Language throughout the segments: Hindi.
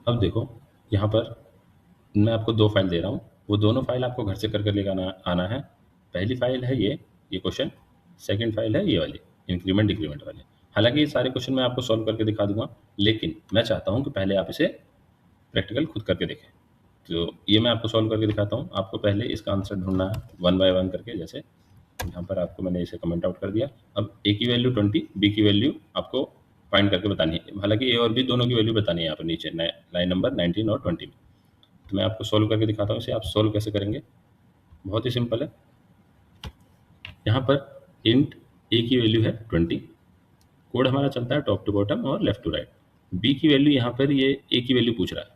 अब देखो, यहाँ पर मैं आपको 2 फाइल दे रहा हूँ, वो दोनों फाइल आपको घर से कर लेके आना आना है। पहली फाइल है ये क्वेश्चन, सेकंड फाइल है ये वाली, इंक्रीमेंट डिक्रीमेंट वाली। हालाँकि ये सारे क्वेश्चन मैं आपको सॉल्व करके दिखा दूँगा, लेकिन मैं चाहता हूँ कि पहले आप इसे प्रैक्टिकल खुद करके देखें। तो ये मैं आपको सॉल्व करके दिखाता हूँ। आपको पहले इसका आंसर ढूँढना है 1 बाय 1 करके, जैसे यहाँ पर आपको मैंने इसे कमेंट आउट कर दिया। अब ए की वैल्यू 20, बी की वैल्यू आपको फाइंड करके बतानी है। हालाँकि ए और बी दोनों की वैल्यू बतानी है यहाँ पर नीचे लाइन नंबर 19 और 20 में। तो मैं आपको सॉल्व करके दिखाता हूँ इसे। आप सॉल्व कैसे करेंगे? बहुत ही सिंपल है। यहाँ पर इंट ए की वैल्यू है 20, कोड हमारा चलता है टॉप टू बॉटम और लेफ्ट टू राइट। बी की वैल्यू यहाँ पर ये ए की वैल्यू पूछ रहा है।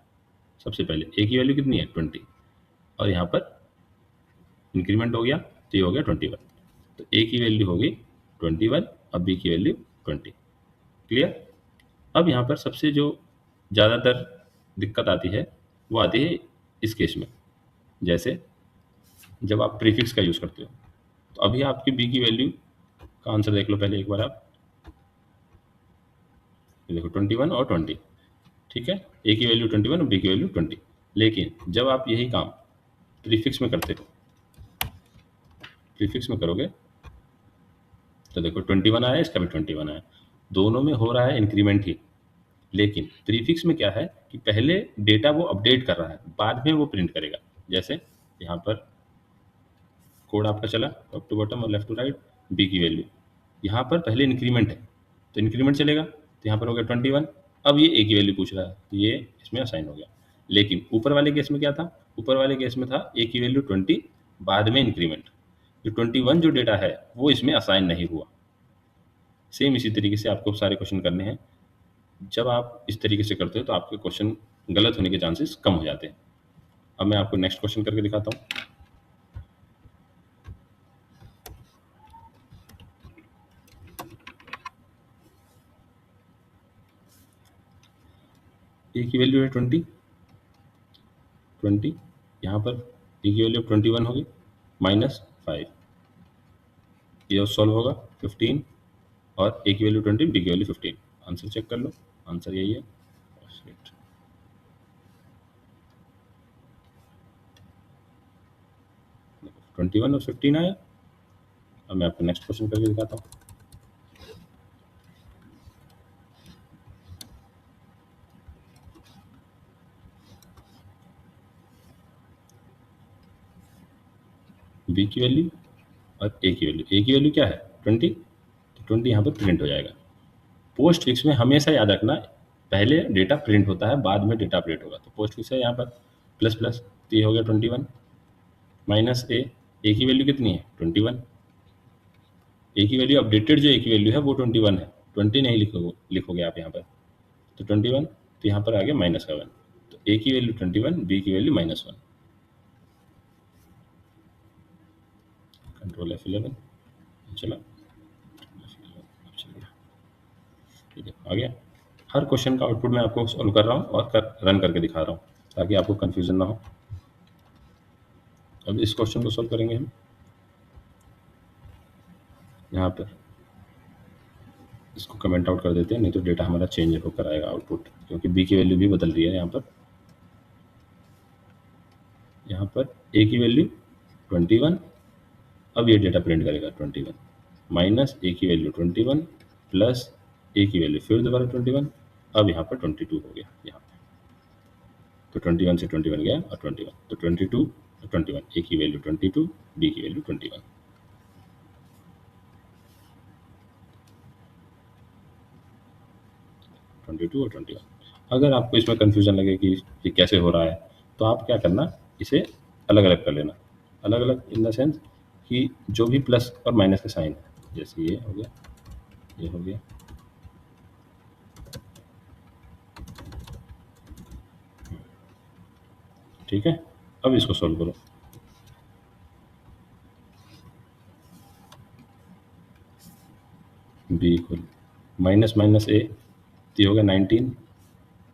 सबसे पहले ए की वैल्यू कितनी है? 20, और यहाँ पर इंक्रीमेंट हो गया तो ये हो गया 21। तो ए की वैल्यू होगी 21 और बी की वैल्यू 20। क्लियर? अब यहाँ पर सबसे जो ज़्यादातर दिक्कत आती है वो आती है इस केस में, जैसे जब आप प्रीफिक्स का यूज़ करते हो। तो अभी आपकी बी की वैल्यू का आंसर देख लो पहले एक बार आप। ये देखो 21 और 20, ठीक है। ए की वैल्यू 21 और बी की वैल्यू 20। लेकिन जब आप यही काम प्रीफिक्स में करते हो, प्रीफिक्स में करोगे तो देखो 21 आया, इसका भी 21 आया, दोनों में हो रहा है इंक्रीमेंट ही। लेकिन प्रीफिक्स में क्या है कि पहले डेटा वो अपडेट कर रहा है, बाद में वो प्रिंट करेगा। जैसे यहाँ पर कोड आपका चला टॉप टू बॉटम और लेफ्ट टू राइट, बी की वैल्यू यहाँ पर पहले इंक्रीमेंट है तो इंक्रीमेंट चलेगा, तो यहाँ पर हो गया 21। अब ये ए की वैल्यू पूछ रहा है तो ये इसमें असाइन हो गया। लेकिन ऊपर वाले केस में क्या था? ऊपर वाले केस में था ए की वैल्यू 20, बाद में इंक्रीमेंट। जो 21 जो डेटा है वो इसमें असाइन नहीं हुआ। सेम इसी तरीके से आपको सारे क्वेश्चन करने हैं। जब आप इस तरीके से करते हो तो आपके क्वेश्चन गलत होने के चांसेस कम हो जाते हैं। अब मैं आपको नेक्स्ट क्वेश्चन करके दिखाता हूँ। ए की वैल्यू है 20, यहाँ पर ए की वैल्यू 21 होगी -5, ये सॉल्व होगा 15, और ए की वैल्यू 20, बी की वैल्यू 15। आंसर चेक कर लो, आंसर यही है। 21 और 15 आया। अब मैं आपको नेक्स्ट क्वेश्चन करके दिखाता हूँ। बी की वैल्यू और ए की वैल्यू, ए की वैल्यू क्या है 20, तो 20 यहाँ पर प्रिंट हो जाएगा। पोस्ट फिक्स में हमेशा याद रखना, पहले डेटा प्रिंट होता है, बाद में डेटा अपडेट होगा। तो पोस्ट फिक्स है यहाँ पर प्लस प्लस, तो ये हो गया 21 माइनस ए की वैल्यू कितनी है 21, ए की वैल्यू अपडेटेड जो ए की वैल्यू है वो 21 है, 20 नहीं लिखोगे आप यहाँ पर। तो 21, तो यहाँ पर आ गया -1। तो ए की वैल्यू 21, बी की वैल्यू -1। कंट्रोल F11 चला, ठीक है आ गया। हर क्वेश्चन का आउटपुट मैं आपको सॉल्व कर रहा हूँ और रन करके दिखा रहा हूँ ताकि आपको कन्फ्यूजन ना हो। अब इस क्वेश्चन को सॉल्व करेंगे हम। यहाँ पर इसको कमेंट आउट कर देते हैं, नहीं तो डेटा हमारा चेंज होकर आएगा आउटपुट, क्योंकि बी की वैल्यू भी बदल रही है यहाँ पर। यहाँ पर ए की वैल्यू 21, अब ये डेटा प्रिंट करेगा 21 माइनस ए की वैल्यू 21 प्लस ए की वैल्यू फिर दोबारा 21, अब यहाँ पर 22 हो गया यहाँ पे। तो 21 से 21 गया और 21, तो 22 और 21, ए की वैल्यू 22, बी की वैल्यू 21। और 21। अगर आपको इसमें कन्फ्यूजन लगे कि ये कैसे हो रहा है, तो आप क्या करना, इसे अलग अलग कर लेना। अलग अलग इन द सेंस कि जो भी प्लस और माइनस के साइन है, जैसे ये हो गया, ये हो गया, ठीक है। अब इसको सॉल्व करो। बी इक्वल माइनस माइनस ए, तो ये हो गया 19,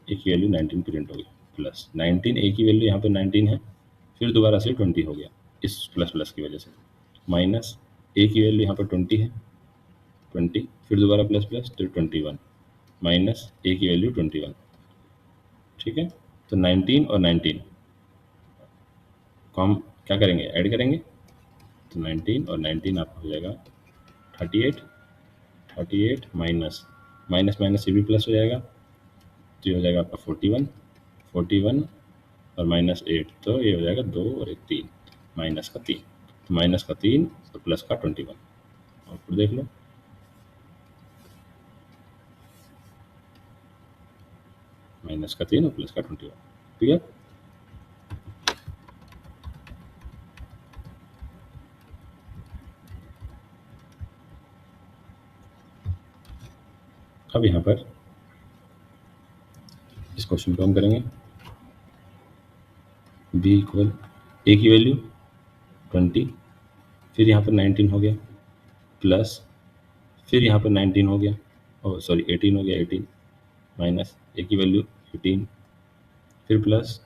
ए की वैल्यू 19 प्रिंट हो गया, प्लस 19, ए की वैल्यू यहाँ पे 19 है, फिर दोबारा से 20 हो गया इस प्लस प्लस की वजह से, माइनस ए की वैल्यू यहाँ पर 20 है, 20, फिर दोबारा प्लस प्लस तो 21, माइनस ए की वैल्यू 21, ठीक है। तो 19 और 19 को हम क्या करेंगे, ऐड करेंगे। तो 19 और 19 आपका हो जाएगा 38, 38 माइनस माइनस माइनस ये भी प्लस हो जाएगा, तो ये हो जाएगा आपका 41, 41 और माइनस 8, तो ये हो जाएगा 2 और 1 3, माइनस का 3, तो माइनस का 3 और प्लस का 21। आउटपुट देख लो, माइनस का 3 और प्लस का 21। ठीक है। अब यहाँ पर इस क्वेश्चन को हम करेंगे b इक्वल a की वैल्यू 20, फिर यहाँ पर 19 हो गया, प्लस फिर यहाँ पर 19 हो गया, और सॉरी 18 हो गया, 18 माइनस a की वैल्यू 18, फिर प्लस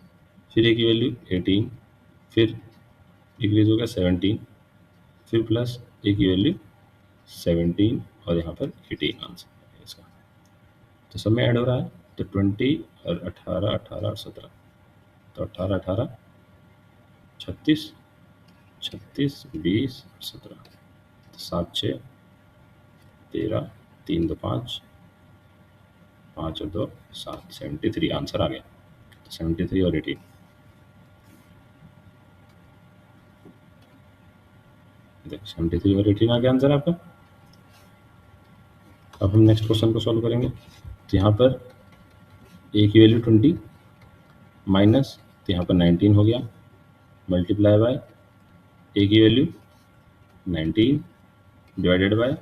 फिर a की वैल्यू 18, फिर डिक्रीज हो गया 17, फिर प्लस a की वैल्यू 17 और यहाँ पर 18 आंसर है इसका। तो सब में ऐड हो रहा है, तो 20 और 18, 18 और 17, तो 18 18 36, 36 20 और 17, तो 7 6 13, 3 2 5, 5 और 2 7, 73 आंसर आ गया। तो 73 और 18, देखो 73 और 18 आ गया आंसर आपका। अब हम नेक्स्ट क्वेश्चन को सॉल्व करेंगे। तो यहाँ पर a की वैल्यू 20 माइनस, तो यहाँ पर 19 हो गया, मल्टीप्लाई बाय a की value 19 divided by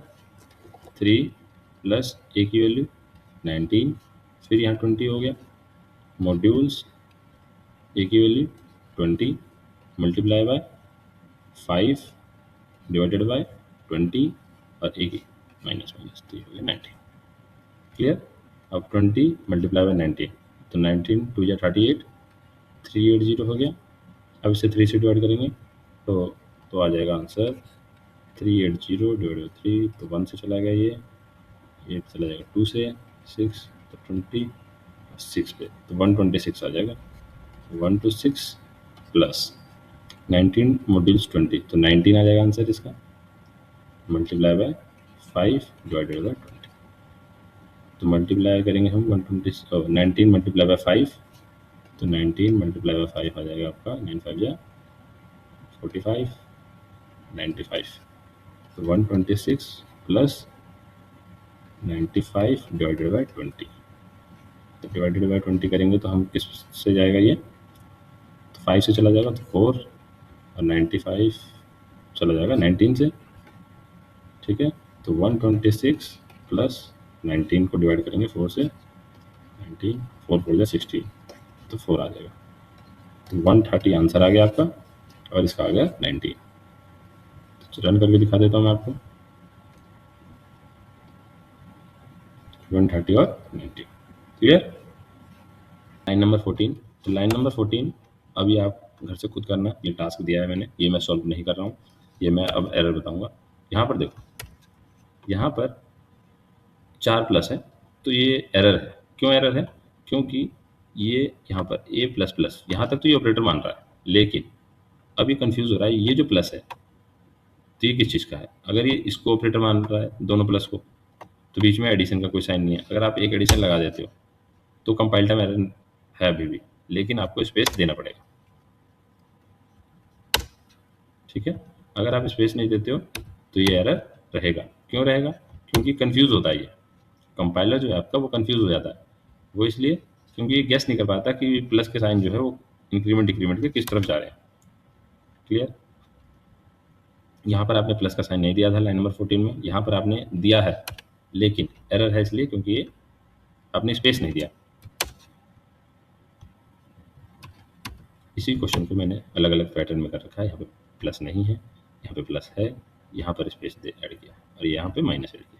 3 plus a की वैल्यू 19, फिर यहाँ 20 हो गया, मॉड्यूल्स a की value 20 multiply by 5 divided by 20 और a की माइनस माइनस, तो ये हो गया 19। क्लियर। अब 20 मल्टीप्लाई बाय 19, तो 19 2 या 38, 380 हो गया। अब इसे 3 से डिवाइड करेंगे तो आ जाएगा आंसर 380 डिवाइड बाई 3, तो 1 से चला गया, ये चला जाएगा 2 से, 6 तो 20 और 6 पे, तो 126 आ जाएगा। 126 प्लस 19 मॉड्यूल्स 20, तो 19 आ जाएगा आंसर इसका, मल्टीप्लाई बाय 5 डिवाइडेड बाय 20, तो मल्टीप्लाई करेंगे हम 19 मल्टीप्लाई बाय 5, तो 19 मल्टीप्लाई बाय 5 आ जाएगा आपका 9 5 जा 45, 95, तो 126 प्लस 95 डिवाइडेड बाय 20, तो डिवाइडेड बाय 20 करेंगे तो हम किस से जाएगा ये, तो 5 से चला जाएगा, तो 4 और 95 चला जाएगा 19 से। ठीक है। तो 126 प्लस 19 को डिवाइड करेंगे 4 से, 19 4 4 जा 16, तो 4 आ जाएगा, तो 130 आंसर आ गया आपका, और इसका आ गया 19। तो रन करके दिखा देता हूँ मैं आपको, 130 और 90। क्लियर। लाइन नंबर 14, तो लाइन नंबर 14 अभी आप घर से खुद करना, ये टास्क दिया है मैंने, ये मैं सॉल्व नहीं कर रहा हूँ, ये मैं अब एरर बताऊंगा। यहाँ पर देखो, यहाँ पर 4 प्लस है, तो ये एरर है। क्यों एरर है? क्योंकि ये यहाँ पर a प्लस प्लस, यहाँ तक तो ये ऑपरेटर मान रहा है, लेकिन अभी कंफ्यूज हो रहा है, ये जो प्लस है तो ये किस चीज़ का है। अगर ये इसको ऑपरेटर मान रहा है, दोनों प्लस को, तो बीच में एडिशन का कोई साइन नहीं है। अगर आप एक एडिशन लगा देते हो तो कंपाइल टाइम एरर है अभी भी, लेकिन आपको स्पेस देना पड़ेगा। ठीक है। अगर आप स्पेस नहीं देते हो तो ये एरर रहेगा। क्यों रहेगा? क्योंकि कंफ्यूज होता है, ये कंपाइलर जो है आपका वो कंफ्यूज हो जाता है। वो इसलिए क्योंकि ये गेस नहीं कर पाता कि प्लस के साइन जो है वो इंक्रीमेंट डिक्रीमेंट के किस तरफ जा रहे हैं। क्लियर। यहाँ पर आपने प्लस का साइन नहीं दिया था लाइन नंबर 14 में, यहाँ पर आपने दिया है, लेकिन एरर है इसलिए क्योंकि ये आपने स्पेस नहीं दिया। इसी क्वेश्चन को मैंने अलग अलग पैटर्न में कर रखा है। यहाँ पे प्लस नहीं है, यहाँ पे प्लस है, यहाँ पर स्पेस ऐड किया और यहाँ पे माइनस ऐड किया।